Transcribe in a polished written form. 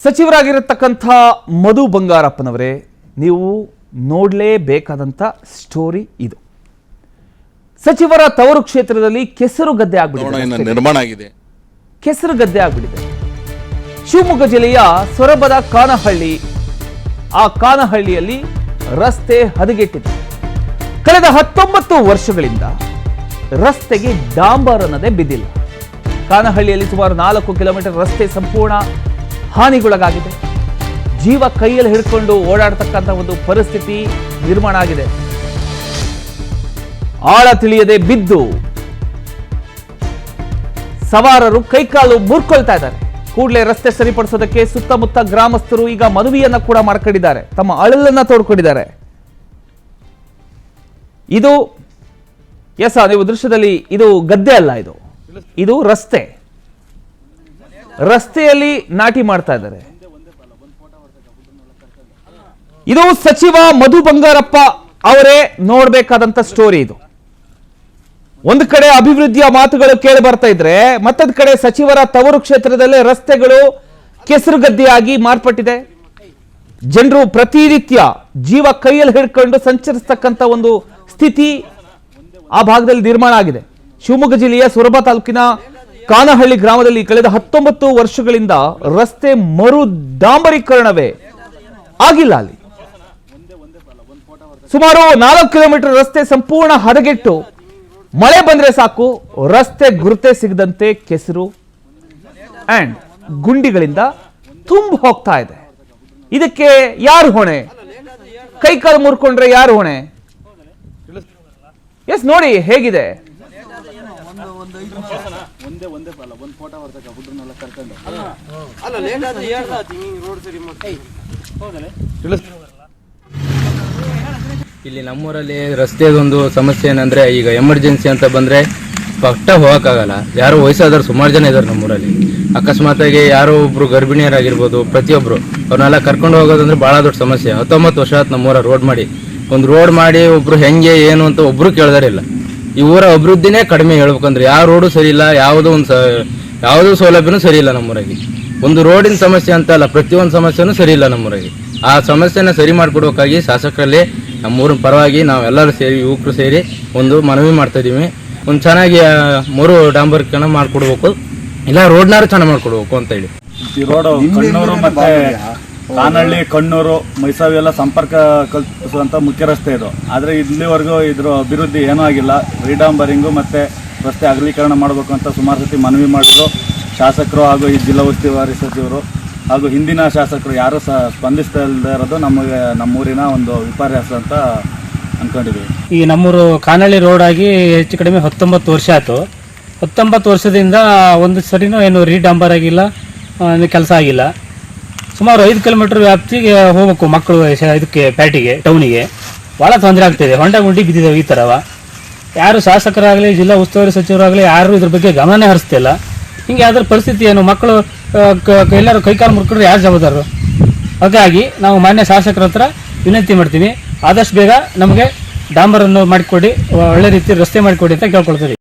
ಸಚಿವರಾಗಿರತಕ್ಕಂಥ ಮಧು ಬಂಗಾರಪ್ಪನವರೇ, ನೀವು ನೋಡಲೇಬೇಕಾದಂಥ ಸ್ಟೋರಿ ಇದು. ಸಚಿವರ ತವರು ಕ್ಷೇತ್ರದಲ್ಲಿ ಕೆಸರು ಗದ್ದೆ ಆಗ್ಬಿಟ್ಟಿದೆ. ಕೆಸರು ಗದ್ದೆ ಆಗ್ಬಿಟ್ಟಿದೆ. ಶಿವಮೊಗ್ಗ ಜಿಲ್ಲೆಯ ಸೊರಬದ ಕಾನಹಳ್ಳಿ, ಆ ಕಾನಹಳ್ಳಿಯಲ್ಲಿ ರಸ್ತೆ ಹದಗೆಟ್ಟಿದೆ. ಕಳೆದ 19 ವರ್ಷಗಳಿಂದ ರಸ್ತೆಗೆ ಡಾಂಬರ್ ಅನ್ನೋದೇ ಬಿದ್ದಿಲ್ಲ. ಕಾನಹಳ್ಳಿಯಲ್ಲಿ ಸುಮಾರು 4 ಕಿಲೋಮೀಟರ್ ರಸ್ತೆ ಸಂಪೂರ್ಣ ಹಾನಿಗೊಳಗಾಗಿದೆ. ಜೀವ ಕೈಯಲ್ಲಿ ಹಿಡ್ಕೊಂಡು ಓಡಾಡ್ತಕ್ಕಂಥ ಒಂದು ಪರಿಸ್ಥಿತಿ ನಿರ್ಮಾಣ ಆಗಿದೆ. ಆಳ ತಿಳಿಯದೆ ಬಿದ್ದು ಸವಾರರು ಕೈಕಾಲು ಮುರ್ಕೊಳ್ತಾ ಇದ್ದಾರೆ. ಕೂಡಲೇ ರಸ್ತೆ ಸರಿಪಡಿಸೋದಕ್ಕೆ ಸುತ್ತಮುತ್ತ ಗ್ರಾಮಸ್ಥರು ಈಗ ಮನವಿಯನ್ನ ಕೂಡ ಮಾಡ್ಕೊಂಡಿದ್ದಾರೆ, ತಮ್ಮ ಅಳಲನ್ನ ತೋಡ್ಕೊಂಡಿದ್ದಾರೆ. ಇದು ನೀವು ದೃಶ್ಯದಲ್ಲಿ ಇದು ಗದ್ದೆ ಅಲ್ಲ, ಇದು ರಸ್ತೆ. ರಸ್ತೆಯಲ್ಲಿ ನಾಟಿ ಮಾಡ್ತಾ ಇದ್ದಾರೆ. ಇದು ಸಚಿವ ಮಧು ಬಂಗಾರಪ್ಪ ಅವರೇ ನೋಡ್ಬೇಕಾದಂತ ಸ್ಟೋರಿ ಇದು. ಒಂದು ಕಡೆ ಅಭಿವೃದ್ಧಿಯ ಮಾತುಗಳು ಕೇಳಿ ಬರ್ತಾ ಇದ್ರೆ, ಮತ್ತೊಂದು ಕಡೆ ಸಚಿವರ ತವರು ಕ್ಷೇತ್ರದಲ್ಲೇ ರಸ್ತೆಗಳು ಕೆಸರುಗದ್ದೆಯಾಗಿ ಮಾರ್ಪಟ್ಟಿದೆ. ಜನರು ಪ್ರತಿನಿತ್ಯ ಜೀವ ಕೈಯಲ್ಲಿ ಹಿಡ್ಕೊಂಡು ಸಂಚರಿಸತಕ್ಕಂತ ಒಂದು ಸ್ಥಿತಿ ಆ ಭಾಗದಲ್ಲಿ ನಿರ್ಮಾಣ ಆಗಿದೆ. ಶಿವಮೊಗ್ಗ ಜಿಲ್ಲೆಯ ಸೊರಬ ತಾಲೂಕಿನ ಕಾನಹಳ್ಳಿ ಗ್ರಾಮದಲ್ಲಿ ಕಳೆದ 19 ವರ್ಷಗಳಿಂದ ರಸ್ತೆ ಮರು ಡಾಂಬರೀಕರಣವೇ ಆಗಿಲ್ಲ. ಅಲ್ಲಿ ಸುಮಾರು 4 ಕಿಲೋಮೀಟರ್ ರಸ್ತೆ ಸಂಪೂರ್ಣ ಹದಗೆಟ್ಟು ಮಳೆ ಬಂದ್ರೆ ಸಾಕು ರಸ್ತೆ ಗುರುತೆ ಸಿಗದಂತೆ ಕೆಸರು ಅಂಡ್ ಗುಂಡಿಗಳಿಂದ ತುಂಬ ಹೋಗ್ತಾ ಇದೆ. ಇದಕ್ಕೆ ಯಾರು ಹೊಣೆ? ಕೈಕಾಲು ಮುರ್ಕೊಂಡ್ರೆ ಯಾರು ಹೊಣೆ? ಎಸ್, ನೋಡಿ ಹೇಗಿದೆ. ಇಲ್ಲಿ ನಮ್ಮೂರಲ್ಲಿ ರಸ್ತೆದೊಂದು ಸಮಸ್ಯೆ ಏನಂದ್ರೆ, ಈಗ ಎಮರ್ಜೆನ್ಸಿ ಅಂತ ಬಂದ್ರೆ ಪಟ್ಟ ಹೋಗಕ್ಕಾಗಲ್ಲ. ಯಾರು ವಯಸ್ಸಾದವ್ರು ಸುಮಾರು ಜನ ಇದಾರೆ ನಮ್ಮೂರಲ್ಲಿ. ಅಕಸ್ಮಾತಾಗಿ ಯಾರೋ ಒಬ್ರು ಗರ್ಭಿಣಿಯರಾಗಿರ್ಬೋದು, ಪ್ರತಿಯೊಬ್ರು ಅವ್ರನ್ನೆಲ್ಲ ಕರ್ಕೊಂಡು ಹೋಗೋದಂದ್ರೆ ಬಹಳ ದೊಡ್ಡ ಸಮಸ್ಯೆ. 19 ವರ್ಷ ಆಯ್ತು ನಮ್ಮೂರ ರೋಡ್ ಮಾಡಿ. ಒಂದು ರೋಡ್ ಮಾಡಿ ಒಬ್ರು ಹೆಂಗೆ ಏನು ಅಂತ ಒಬ್ರು ಕೇಳ್ದಾರಿಲ್ಲ. ಈ ಊರ ಅಭಿವೃದ್ಧಿನೇ ಕಡಿಮೆ ಹೇಳ್ಬೇಕಂದ್ರೆ ಯಾವ ರೋಡು ಸರಿ ಇಲ್ಲ, ಯಾವುದೋ ಸೌಲಭ್ಯನೂ ಸರಿ ಇಲ್ಲ ನಮ್ಮೂರಾಗಿ. ಒಂದು ರೋಡಿನ ಸಮಸ್ಯೆ ಅಂತ ಅಲ್ಲ, ಪ್ರತಿಯೊಂದು ಸಮಸ್ಯೆನೂ ಸರಿ ಇಲ್ಲ ನಮ್ಮೂರಾಗಿ. ಆ ಸಮಸ್ಯೆನ ಸರಿ ಮಾಡ್ಕೊಡ್ಬೇಕಾಗಿ ಶಾಸಕರಲ್ಲಿ ನಮ್ಮೂರಿನ ಪರವಾಗಿ ನಾವೆಲ್ಲರೂ ಸೇರಿ, ಯುವಕರು ಸೇರಿ ಒಂದು ಮನವಿ ಮಾಡ್ತಾ ಇದೀವಿ. ಒಂದು ಚೆನ್ನಾಗಿ ಮೂರು ಡಾಂಬರೀಕರಣ ಮಾಡ್ಕೊಡ್ಬೇಕು, ಇಲ್ಲ ರೋಡ್ನಾರು ಚೆನ್ನಾಗಿ ಮಾಡ್ಕೊಡ್ಬೇಕು ಅಂತ ಹೇಳಿ. ಈ ರೋಡ್ ಕಣ್ಣೂರು ಮತ್ತೆ ಕಾನಹಳ್ಳಿ, ಕಣ್ಣೂರು, ಮೈಸಾವಿ ಎಲ್ಲ ಸಂಪರ್ಕ ಕಲ್ಪಿಸುವಂತ ಮುಖ್ಯ ರಸ್ತೆ ಇದು. ಆದ್ರೆ ಇಲ್ಲಿವರೆಗೂ ಇದ್ರ ಅಭಿವೃದ್ಧಿ ಏನೂ ಆಗಿಲ್ಲ. ರೀಡಾಂಬರಿಂಗು ಮತ್ತೆ ರಸ್ತೆ ಅಗಲೀಕರಣ ಮಾಡಬೇಕು ಅಂತ ಸುಮಾರು ಸತಿ ಮನವಿ ಮಾಡಿದ್ರು ಶಾಸಕರು ಹಾಗೂ ಈ ಜಿಲ್ಲಾ ಉಸ್ತುವಾರಿ ಸಚಿವರು ಹಾಗೂ ಹಿಂದಿನ ಶಾಸಕರು. ಯಾರು ಸ್ಪಂದಿಸ್ತಾ ಇಲ್ಲದೆ ಇರೋದು ನಮ್ಮೂರಿನ ಒಂದು ವಿಪರ್ಯಾಸ ಅಂತ ಅನ್ಕೊಂಡಿದ್ದೀವಿ. ಈ ನಮ್ಮೂರು ಕಾನಹಳ್ಳಿ ರೋಡ್ ಆಗಿ ಹೆಚ್ಚು ಕಡಿಮೆ 19 ವರ್ಷ ಆಯ್ತು. 19 ವರ್ಷದಿಂದ ಒಂದು ಸರಿನೂ ಏನು ರೀಡಾಂಬರ್ ಆಗಿಲ್ಲ, ಕೆಲಸ ಆಗಿಲ್ಲ. ಸುಮಾರು 5 ಕಿಲೋಮೀಟರ್ ವ್ಯಾಪ್ತಿಗೆ ಹೋಗ್ಬೇಕು ಮಕ್ಕಳು ಇದಕ್ಕೆ ಪ್ಯಾಟಿಗೆ, ಟೌನಿಗೆ. ಭಾಳ ತೊಂದರೆ ಆಗ್ತಿದೆ. ಹೊಂಡ ಗುಂಡಿ ಬಿದ್ದಿದ್ದಾವೆ ಈ ಥರವ. ಯಾರು ಶಾಸಕರಾಗಲಿ ಜಿಲ್ಲಾ ಉಸ್ತುವಾರಿ ಸಚಿವರಾಗಲಿ ಯಾರು ಇದ್ರ ಬಗ್ಗೆ ಗಮನನೇ ಹರಿಸ್ತಿಲ್ಲ. ಹಿಂಗೆ ಯಾವ್ದಾರ ಪರಿಸ್ಥಿತಿ ಏನು, ಮಕ್ಕಳು ಎಲ್ಲರೂ ಕೈಕಾಲು ಮುರ್ಕೊಂಡ್ರೆ ಯಾರು ಜವಾಬ್ದಾರರು? ಹಾಗಾಗಿ ನಾವು ಮಾನ್ಯ ಶಾಸಕರ ಹತ್ರ ವಿನಂತಿ ಮಾಡ್ತೀವಿ, ಆದಷ್ಟು ಬೇಗ ನಮಗೆ ಡಾಂಬರನ್ನು ಮಾಡಿಕೊಡಿ, ಒಳ್ಳೆ ರೀತಿ ರಸ್ತೆ ಮಾಡಿಕೊಡಿ ಅಂತ ಕೇಳ್ಕೊಳ್ತೀವಿ.